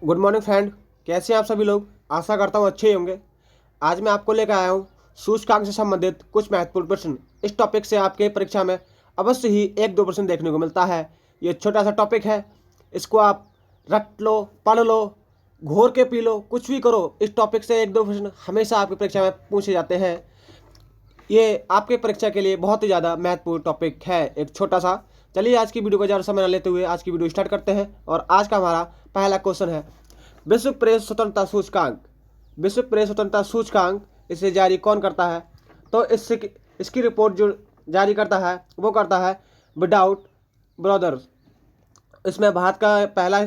Good morning friend. कैसे हैं आप सभी लोग? आशा करता हूँ अच्छे ही होंगे। आज मैं आपको लेकर आया हूँ सूचकांक से संबंधित कुछ महत्वपूर्ण प्रश्न। इस टॉपिक से आपके परीक्षा में अवश्य ही 1-2 प्रश्न देखने को मिलता है। ये छोटा सा टॉपिक है, इसको आप रट लो, पढ़ लो, घोर के पी लो, कुछ भी करो, इस टॉपिक से 1-2 प्रश्न हमेशा आपकी परीक्षा में पूछे जाते हैं। ये आपके परीक्षा के लिए बहुत ही ज़्यादा महत्वपूर्ण टॉपिक है, एक छोटा सा। चलिए आज की वीडियो को ज़्यादा समय न लेते हुए आज की वीडियो स्टार्ट करते हैं। और आज का हमारा पहला क्वेश्चन है, विश्व प्रेस स्वतंत्रता सूचकांक। विश्व प्रेस स्वतंत्रता सूचकांक इसे जारी कौन करता है? तो इसकी रिपोर्ट जो जारी करता है वो करता है विदाउट ब्रदर्स। इसमें भारत का पहला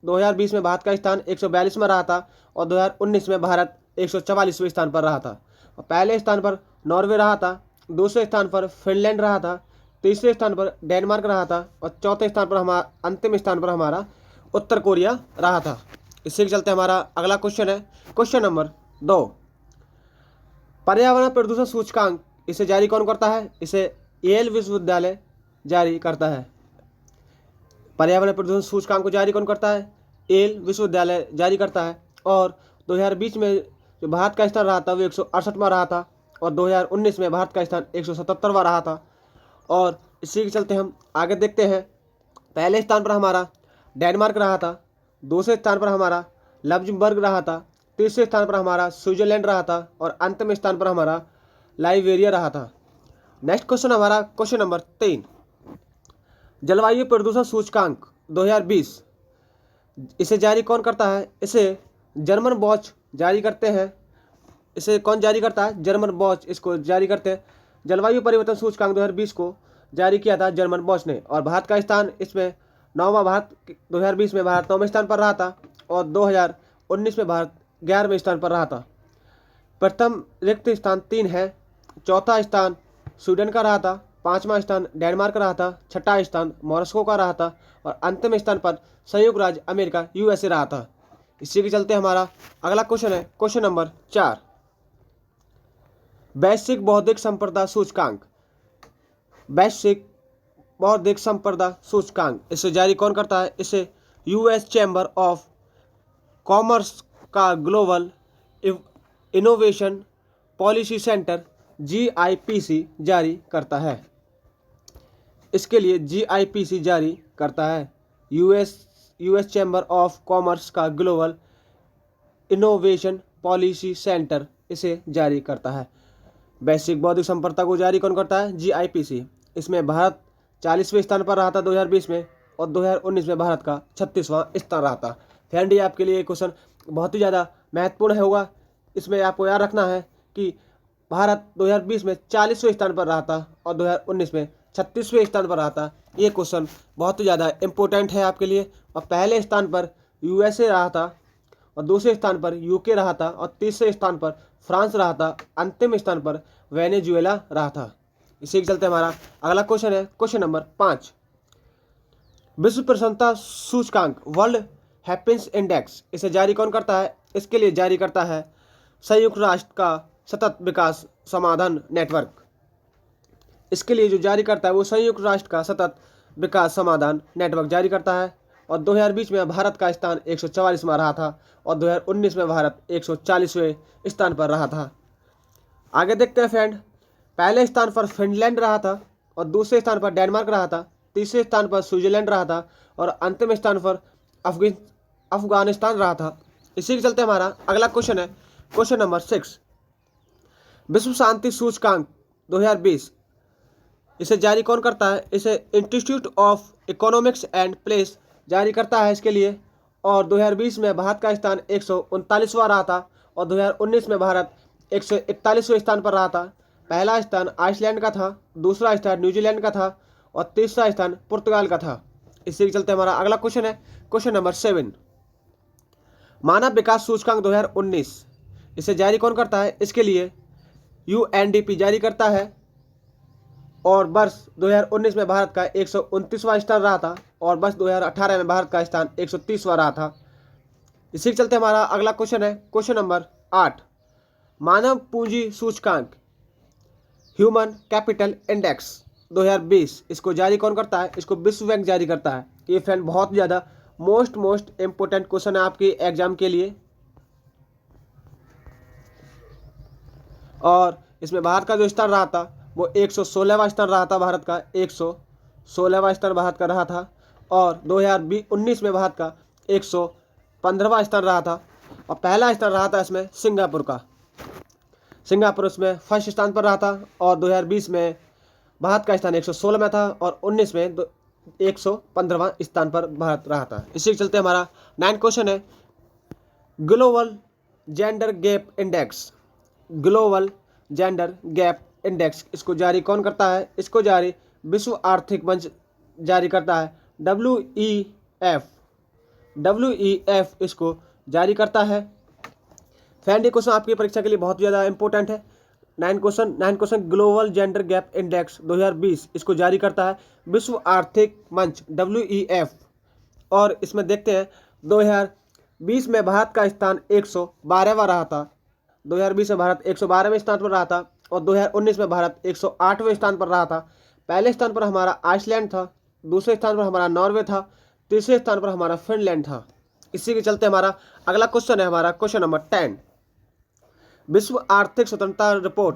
2020 में भारत का स्थान 142 में रहा था और 2019 में भारत 144वें स्थान पर रहा था। और पहले स्थान पर नॉर्वे रहा था, दूसरे स्थान पर फिनलैंड रहा था, तीसरे स्थान पर डेनमार्क रहा था और चौथे स्थान पर हमारा अंतिम स्थान पर हमारा उत्तर कोरिया रहा था। इसी के चलते हमारा अगला क्वेश्चन है, क्वेश्चन नंबर 2, पर्यावरण प्रदूषण सूचकांक इसे जारी कौन करता है? इसे येल विश्वविद्यालय जारी करता है। पर्यावरण प्रदूषण सूचकांक को जारी कौन करता है? येल विश्वविद्यालय जारी करता है। और 2020 में जो भारत का स्थान रहा था वो 168वां रहा था और 2019 में भारत का स्थान 177वां रहा था। और इसी के चलते हम आगे देखते हैं, पहले स्थान पर हमारा डेनमार्क रहा था, दूसरे स्थान पर हमारा लग्जमबर्ग रहा था, तीसरे स्थान पर हमारा स्विट्जरलैंड रहा था और अंतिम स्थान पर हमारा लाइबेरिया रहा था। नेक्स्ट क्वेश्चन हमारा क्वेश्चन नंबर 3, जलवायु प्रदूषण सूचकांक 2020 इसे जारी कौन करता है? इसे जर्मन वॉच जारी करते हैं। इसे कौन जारी करता है? जर्मन वॉच इसको जारी करते हैं। जलवायु परिवर्तन सूचकांक 2020 को जारी किया था जर्मन वॉच ने और भारत का स्थान इसमें 9वां, भारत 2020 में भारत 9वें स्थान पर रहा था और 2019 में भारत 11वें स्थान पर रहा था। प्रथम रिक्त स्थान 3 है, चौथा स्थान स्वीडन का रहा था, पाँचवां स्थान डेनमार्क रहा था, छठा स्थान मॉस्को का रहा था और अंतिम स्थान पर संयुक्त राज्य अमेरिका USA रहा था। इसी के चलते हमारा अगला क्वेश्चन है, क्वेश्चन नंबर 4, वैश्विक बौद्धिक संपदा सूचकांक। वैश्विक बौद्धिक संपदा सूचकांक इसे जारी कौन करता है? इसे US चैम्बर ऑफ कॉमर्स का global innovation policy centre GIPC जारी करता है। इसके लिए GIPC जारी करता है, US चैम्बर ऑफ कॉमर्स का ग्लोबल इनोवेशन पॉलिसी सेंटर इसे जारी करता है। वैश्विक बौद्धिक संपदा को जारी कौन करता है? GIPC। इसमें भारत 40वें स्थान पर रहा था 2020 में और 2019 में भारत का 36वां स्थान रहा था। फ्रेंड, ये आपके लिए क्वेश्चन बहुत ही ज़्यादा महत्वपूर्ण होगा। इसमें आपको याद रखना है कि भारत 2020 में 40वें स्थान पर रहा था और 2019 में 36वें स्थान पर रहा था। ये क्वेश्चन बहुत ही ज़्यादा इम्पोर्टेंट है आपके लिए। और पहले स्थान पर USA रहा था और दूसरे स्थान पर UK रहा था और तीसरे स्थान पर फ्रांस रहा था, अंतिम स्थान पर वेनेजुएला रहा था। इसी के चलते हमारा अगला क्वेश्चन है, क्वेश्चन नंबर 5, विश्व प्रसन्नता सूचकांक वर्ल्ड हैप्पीनेस इंडेक्स इसे जारी कौन करता है? इसके लिए जारी करता है संयुक्त राष्ट्र का सतत विकास समाधान नेटवर्क। इसके लिए जो जारी करता है वो संयुक्त राष्ट्र का सतत विकास समाधान नेटवर्क जारी करता है। और 2020 में भारत का स्थान 144वां रहा था और 2019 में भारत 140वें स्थान पर रहा था। आगे देखते हैं फ्रेंड, पहले स्थान पर फिनलैंड रहा था और दूसरे स्थान पर डेनमार्क रहा था, तीसरे स्थान पर स्विट्जरलैंड रहा था और अंतिम स्थान पर अफगानिस्तान रहा था। इसी के चलते हमारा अगला क्वेश्चन है, क्वेश्चन नंबर 6, विश्व शांति सूचकांक 2020 इसे जारी कौन करता है? इसे institute of economics and place जारी करता है इसके लिए। और 2020 में भारत का स्थान 139वां रहा था और 2019 में भारत 141वें स्थान पर रहा था। पहला स्थान आइसलैंड का था, दूसरा स्थान न्यूजीलैंड का था और तीसरा स्थान पुर्तगाल का था। इसी के चलते हमारा अगला क्वेश्चन है, क्वेश्चन नंबर 7, मानव विकास सूचकांक 2019 इसे जारी कौन करता है? इसके लिए UNDP जारी करता है और वर्ष 2019 में भारत का 129वां स्थान रहा था और वर्ष 2018 में भारत का स्थान 130वां रहा था। इसी के चलते हमारा अगला क्वेश्चन है, क्वेश्चन नंबर 8, मानव पूंजी सूचकांक ह्यूमन कैपिटल इंडेक्स 2020 इसको जारी कौन करता है? इसको विश्व बैंक जारी करता है। ये फ्रेंड बहुत ज़्यादा मोस्ट इम्पोर्टेंट क्वेश्चन है आपके एग्जाम के लिए। और इसमें भारत का जो स्थान रहा था वो 116वां स्थान रहा था, भारत का 116वां स्थान भारत का रहा था। और 2019 में भारत का 115वां स्थान रहा था। और पहला स्थान रहा था इसमें सिंगापुर का। सिंगापुर इसमें फर्स्ट स्थान पर रहा था। और 2020 में भारत का स्थान 116 में था और 19 में 115वां स्थान पर भारत रहा था। इसी के चलते हमारा 9 क्वेश्चन है, global gender gap index. Global gender gap index, इसको जारी कौन करता है? इसको जारी विश्व आर्थिक मंच जारी करता है, WEF इसको जारी करता है। फ्रेंड ये क्वेश्चन आपकी परीक्षा के लिए बहुत ज़्यादा इंपॉर्टेंट है। 9 question global gender gap index 2020 इसको जारी करता है विश्व आर्थिक मंच WEF। और इसमें देखते हैं 2020 में भारत का स्थान 112वां रहा था। 2020 में भारत 112वें स्थान पर रहा था और 2019 में भारत 108वें स्थान पर रहा था। पहले स्थान पर हमारा आइसलैंड था, दूसरे स्थान पर हमारा नॉर्वे था, तीसरे स्थान पर हमारा फिनलैंड था। इसी के चलते हमारा अगला क्वेश्चन है हमारा क्वेश्चन नंबर 10, विश्व आर्थिक स्वतंत्रता रिपोर्ट।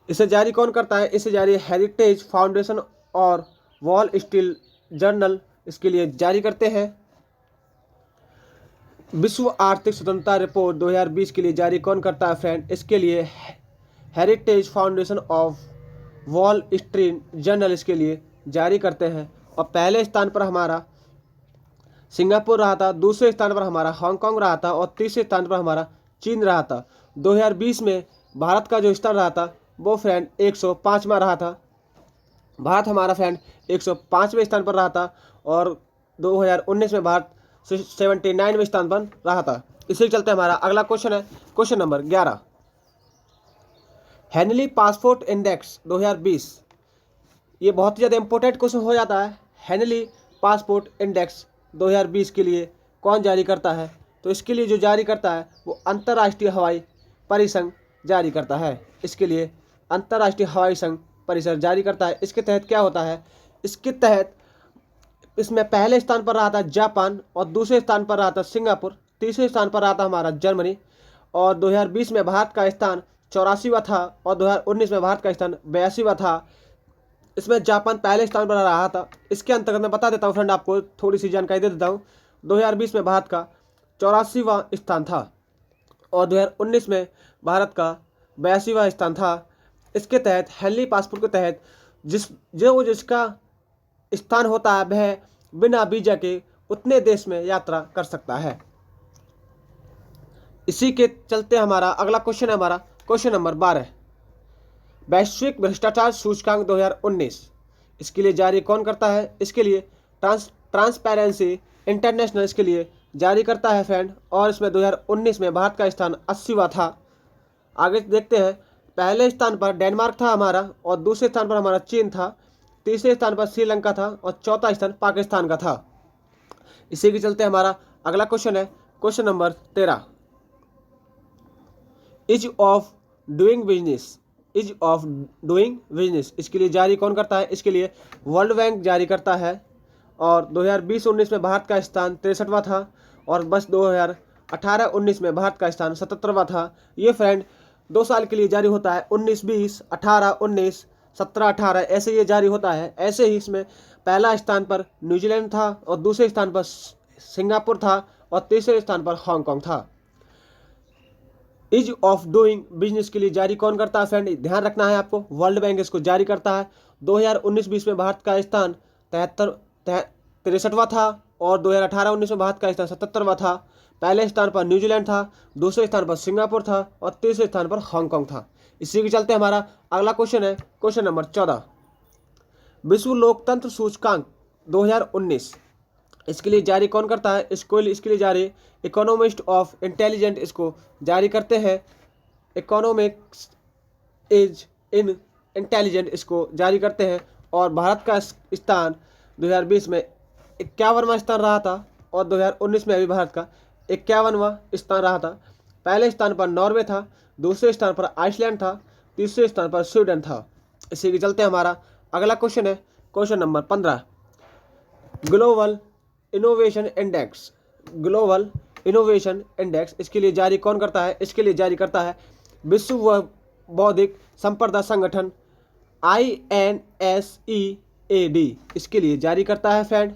इसे जारी कौन करता है? इसे जारी हेरिटेज फाउंडेशन और वॉल स्ट्रीट जर्नल इसके लिए जारी करते हैं। विश्व आर्थिक स्वतंत्रता रिपोर्ट 2020 के लिए जारी कौन करता है फ्रेंड? इसके लिए heritage foundation of wall street journal इसके लिए जारी करते हैं। और पहले स्थान पर हमारा सिंगापुर रहा था, दूसरे स्थान पर हमारा हांगकांग रहा था और तीसरे स्थान पर हमारा चीन रहा था। 2020 में भारत का जो स्थान रहा था वो फ्रेंड 105वां रहा था। भारत हमारा फ्रेंड 105वें स्थान पर रहा था और 2019 में भारत 79वें स्थान पर रहा था। इसी के चलते हमारा अगला क्वेश्चन है question number 11, Henley passport index 2020। ये बहुत ही ज़्यादा इंपॉर्टेंट क्वेश्चन हो जाता है। हेनली पासपोर्ट इंडेक्स 2020 के लिए कौन जारी करता है? तो इसके लिए जो जारी करता है वो अंतर्राष्ट्रीय हवाई परिसंघ जारी करता है। इसके लिए अंतर्राष्ट्रीय हवाई संघ परिसर जारी करता है। इसके तहत क्या होता है? इसके तहत इसमें पहले स्थान पर रहा था जापान और दूसरे स्थान पर रहा था सिंगापुर, तीसरे स्थान पर रहा था हमारा जर्मनी। और 2020 में भारत का स्थान 84वां था और 2019 में भारत का स्थान 82वां था। इसमें जापान पहले स्थान पर रहा था। इसके अंतर्गत मैं बता देता हूँ फ्रेंड, आपको थोड़ी सी जानकारी दे देता हूँ। 2020 में भारत का 84वां स्थान था और 2019 में भारत का 82वां स्थान था। इसके तहत हेनली पासपोर्ट के तहत जिसका स्थान होता है वह बिना वीजा के उतने देश में यात्रा कर सकता है। इसी के चलते हमारा अगला क्वेश्चन है हमारा क्वेश्चन नंबर 12, वैश्विक भ्रष्टाचार सूचकांक 2019। इसके लिए जारी कौन करता है? इसके लिए ट्रांसपेरेंसी इंटरनेशनल इसके लिए जारी करता है फ्रेंड। और इसमें 2019 में भारत का स्थान 80वां था। आगे देखते हैं, पहले स्थान पर डेनमार्क था हमारा और दूसरे स्थान पर हमारा चीन था, तीसरे स्थान पर श्रीलंका था और चौथा स्थान पाकिस्तान का था। इसी के चलते हमारा अगला क्वेश्चन है question number 13, is of doing business. इसके लिए जारी कौन करता है? इसके लिए वर्ल्ड बैंक जारी करता है। और 2020-19 में भारत का स्थान 63वां था और बस 2018-19 में भारत का स्थान 77वां था। ये फ्रेंड 2 साल के लिए जारी होता है, 19-20, 18-19, 17-18 ऐसे ये जारी होता है। ऐसे ही इसमें पहला स्थान पर न्यूजीलैंड था और दूसरे स्थान पर सिंगापुर था और तीसरे स्थान पर हांगकांग था। इज ऑफ डूइंग बिजनेस के लिए जारी कौन करता है फ्रेंड? ध्यान रखना है आपको, वर्ल्ड बैंक इसको जारी करता है। 2019-20 में भारत का स्थान 63वां था और 2018-19 में भारत का स्थान 77वां था। पहले स्थान पर न्यूजीलैंड था, दूसरे स्थान पर सिंगापुर था और तीसरे स्थान पर हांगकांग था। इसी के चलते हमारा अगला क्वेश्चन है क्वेश्चन नंबर 14, विश्व लोकतंत्र सूचकांक 2019। इसके लिए जारी कौन करता है? इसके लिए जारी इकोनॉमिस्ट ऑफ इंटेलिजेंट इसको जारी करते हैं। इकोनॉमिक्स इज इन इंटेलिजेंट इसको जारी करते हैं। और भारत का स्थान 2020 में 51वां स्थान रहा था और 2019 में अभी भारत का 51वां स्थान रहा था। पहले स्थान पर नॉर्वे था, दूसरे स्थान पर आइसलैंड था, तीसरे स्थान पर स्वीडन था। इसी के चलते हमारा अगला क्वेश्चन है question number 15, global innovation index, global innovation index, इसके लिए जारी कौन करता है? इसके लिए जारी करता है विश्व बौद्धिक संपदा संगठन INSEAD, इसके लिए जारी करता है फ्रेंड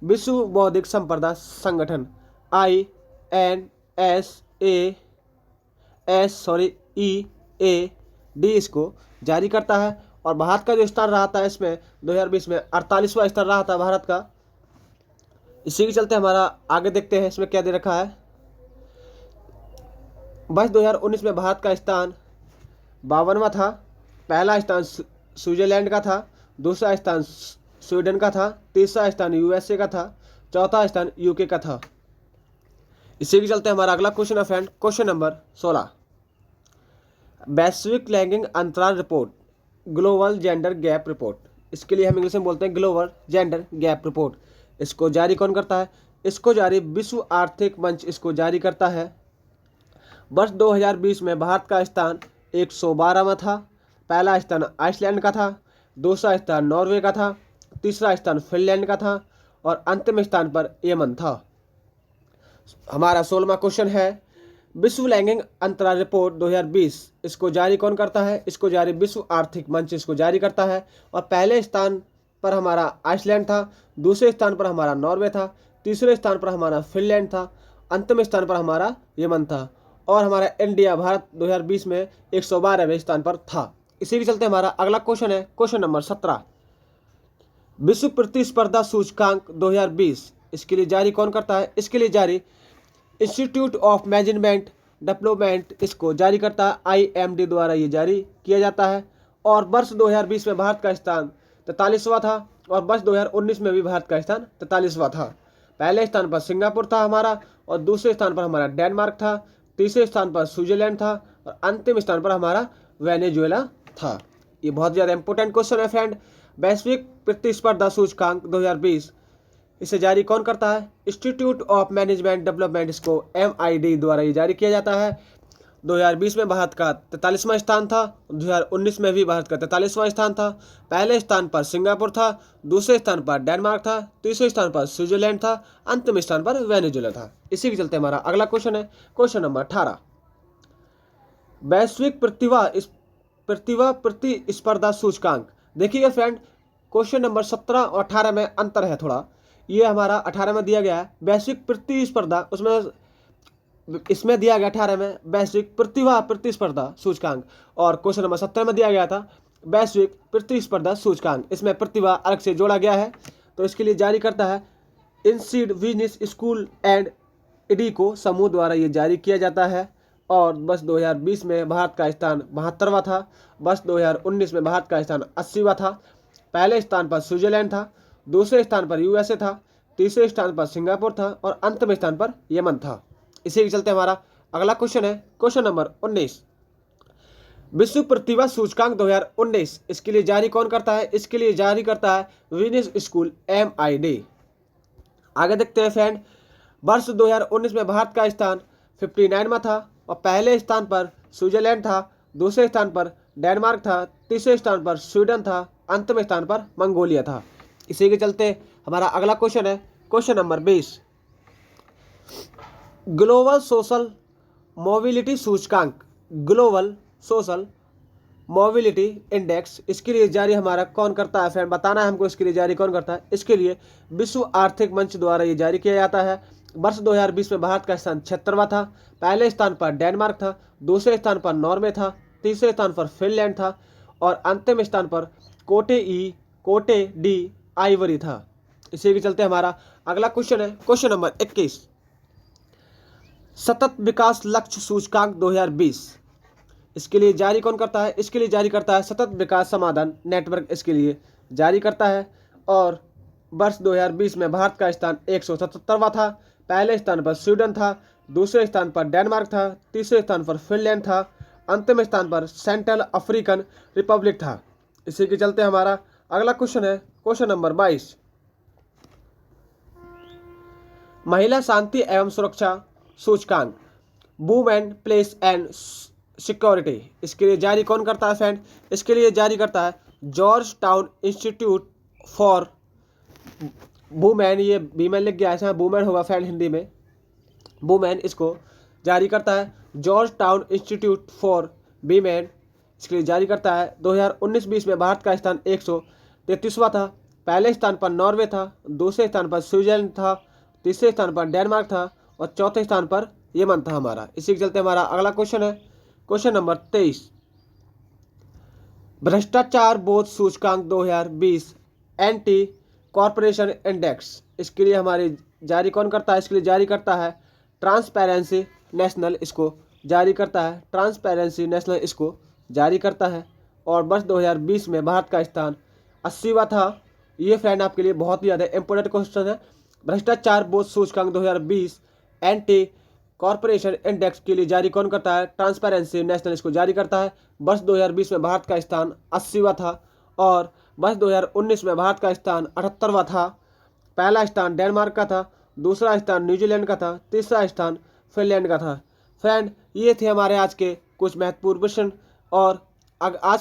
विश्व बौद्धिक संपदा संगठन INSEAD इसको जारी करता है। और भारत का जो स्थान रहा था इसमें 2020 में 48वां स्थान रहा था भारत का। इसी के चलते हमारा आगे देखते हैं इसमें क्या दे रखा है। वर्ष 2019 में भारत का स्थान 52वां था। पहला स्थान स्विट्जरलैंड का था, दूसरा स्थान स्वीडन का था, तीसरा स्थान USA का था, चौथा स्थान UK का था। इसी के चलते हमारा अगला क्वेश्चन है फ्रेंड, क्वेश्चन नंबर 16, वैश्विक लैंगिक अंतराल report, global gender gap report, इसके लिए हम इंग्लिश में बोलते हैं ग्लोबल जेंडर गैप रिपोर्ट। इसको जारी कौन करता है? इसको जारी विश्व आर्थिक मंच इसको जारी करता है। वर्ष 2020 में भारत का स्थान 112वां था। पहला स्थान आइसलैंड का था, दूसरा स्थान नॉर्वे का था, तीसरा स्थान फिनलैंड का था और अंतिम स्थान पर यमन था। हमारा 16वां क्वेश्चन है, विश्व लैंगिक अंतराल रिपोर्ट 2020, इसको जारी कौन करता है? इसको जारी विश्व आर्थिक मंच इसको जारी करता है। और पहले स्थान पर हमारा आइसलैंड था, दूसरे स्थान पर हमारा नॉर्वे था, तीसरे स्थान पर हमारा फिनलैंड था, अंतिम स्थान पर हमारा यमन था और हमारा इंडिया भारत 2020 में 112वें स्थान पर था। इसी के चलते हमारा अगला क्वेश्चन है क्वेश्चन नंबर 17, विश्व प्रतिस्पर्धा सूचकांक 2020, इसके लिए जारी कौन करता है? इसके लिए जारी इंस्टीट्यूट ऑफ मैनेजमेंट डेवलपमेंट इसको जारी करता है, IMD द्वारा ये जारी किया जाता है। और वर्ष 2020 में भारत का स्थान 43वां था और वर्ष 2019 में भी भारत का स्थान 43वां था। पहले स्थान पर सिंगापुर था हमारा और दूसरे स्थान पर हमारा डेनमार्क था, तीसरे स्थान पर स्विट्जरलैंड था और अंतिम स्थान पर हमारा वेनेजुएला था। ये बहुत ज़्यादा इंपॉर्टेंट क्वेश्चन है फ्रेंड। वैश्विक प्रतिस्पर्धा सूचकांक 2020, इसे जारी कौन करता है? इंस्टीट्यूट ऑफ मैनेजमेंट डेवलपमेंट इसको MID द्वारा ये जारी किया जाता है। 2020 में भारत का 43वां स्थान था, 2019 में भी भारत का 43वां स्थान था। पहले स्थान पर सिंगापुर था, दूसरे स्थान पर डेनमार्क था, तीसरे स्थान पर स्विट्जरलैंड था, अंतिम स्थान पर वेनेजुएला था। इसी के चलते हमारा अगला क्वेश्चन है क्वेश्चन नंबर 18, वैश्विक प्रतिभा प्रतिस्पर्धा सूचकांक। देखिएगा फ्रेंड, क्वेश्चन नंबर 17 और 18 में अंतर है थोड़ा। ये हमारा 18 में दिया गया है वैश्विक प्रतिस्पर्धा, उसमें इसमें दिया गया 18 में वैश्विक प्रतिभा प्रतिस्पर्धा सूचकांक और क्वेश्चन नंबर 17 में दिया गया था वैश्विक प्रतिस्पर्धा सूचकांक। इसमें प्रतिभा अलग से जोड़ा गया है। तो इसके लिए जारी करता है इंसीड बिजनेस स्कूल एंड इडीको समूह द्वारा ये जारी किया जाता है। और वर्ष 2020 में भारत का स्थान 72वां था, वर्ष 2019 में भारत का स्थान 80वां था। पहले स्थान पर स्विट्जरलैंड था, दूसरे स्थान पर USA था, तीसरे स्थान पर सिंगापुर था और अंतिम स्थान पर यमन था। इसी के चलते हमारा अगला क्वेश्चन है क्वेश्चन नंबर 19, विश्व प्रतिभा सूचकांक 2019, इसके लिए जारी कौन करता है? इसके लिए जारी करता है बिजनेस स्कूल MID। आगे देखते हैं फ्रेंड, वर्ष 2019 में भारत का स्थान 59वां था और पहले स्थान पर स्विट्जरलैंड था, दूसरे स्थान पर डेनमार्क था, तीसरे स्थान पर स्वीडन था, अंतिम स्थान पर मंगोलिया था। इसी के चलते हमारा अगला क्वेश्चन है question number 20, global social mobility सूचकांक, ग्लोबल सोशल मोबिलिटी इंडेक्स, इसके लिए जारी हमारा कौन करता है फ्रेंड? बताना है हमको इसके लिए जारी कौन करता है। इसके लिए विश्व आर्थिक मंच द्वारा ये जारी किया जाता है। वर्ष 2020 में भारत का स्थान 76वां था। पहले स्थान पर डेनमार्क था, दूसरे स्थान पर नॉर्वे था, तीसरे स्थान पर फिनलैंड था और अंतिम स्थान पर कोटे डी आइवरी था। इसी के चलते हमारा अगला क्वेश्चन है क्वेश्चन नंबर 21, सतत विकास लक्ष्य सूचकांक 2020, इसके लिए जारी कौन करता है? इसके लिए जारी करता है सतत विकास समाधान नेटवर्क, इसके लिए जारी करता है। और वर्ष 2020 में भारत का स्थान 177वां था। पहले स्थान पर स्वीडन था, दूसरे स्थान पर डेनमार्क था, तीसरे स्थान पर फिनलैंड था, अंतिम स्थान पर सेंट्रल अफ्रीकन रिपब्लिक था। इसी के चलते हमारा अगला क्वेश्चन है क्वेश्चन नंबर 22, महिला शांति एवं सुरक्षा सूचकांक, वुमेन प्लेस एंड सिक्योरिटी, इसके लिए जारी कौन करता है फ्रेंड? इसके लिए जारी करता है George town institute for women, ये वीमेन लिख गया, ऐसा वुमेन होगा फ्रेंड हिंदी में, वुमेन, इसको जारी करता है George town institute for women, इसके लिए जारी करता है। 2019-20 में भारत का स्थान 133वां था। पहले स्थान पर नॉर्वे था, दूसरे स्थान पर स्विट्जरलैंड था, तीसरे स्थान पर डेनमार्क था और चौथे स्थान पर यमन था हमारा। इसी के चलते हमारा अगला क्वेश्चन है क्वेश्चन नंबर 23, भ्रष्टाचार बोध सूचकांक 2020 एंटी कॉरपोरेशन इंडेक्स, इसके लिए हमारे जारी कौन करता है? इसके लिए जारी करता है ट्रांसपेरेंसी नेशनल, इसको जारी करता है ट्रांसपेरेंसी नेशनल, इसको जारी करता है। और वर्ष 2020 में भारत का स्थान 80वां था। ये फ्रेंड आपके लिए बहुत ही ज़्यादा इंपॉर्टेंट क्वेश्चन है। भ्रष्टाचार बोध सूचकांक 2020 एंटी कॉरपोरेशन इंडेक्स के लिए जारी कौन करता है? ट्रांसपेरेंसी नेशनल, इसको जारी करता है। वर्ष 2020 में भारत का स्थान 80वां था और वर्ष 2019 में भारत का स्थान 78वां था। पहला स्थान डेनमार्क का था, दूसरा स्थान न्यूजीलैंड का था, तीसरा स्थान फिनलैंड का था। फ्रेंड, ये थे हमारे आज के कुछ महत्वपूर्ण क्वेश्चन। और आज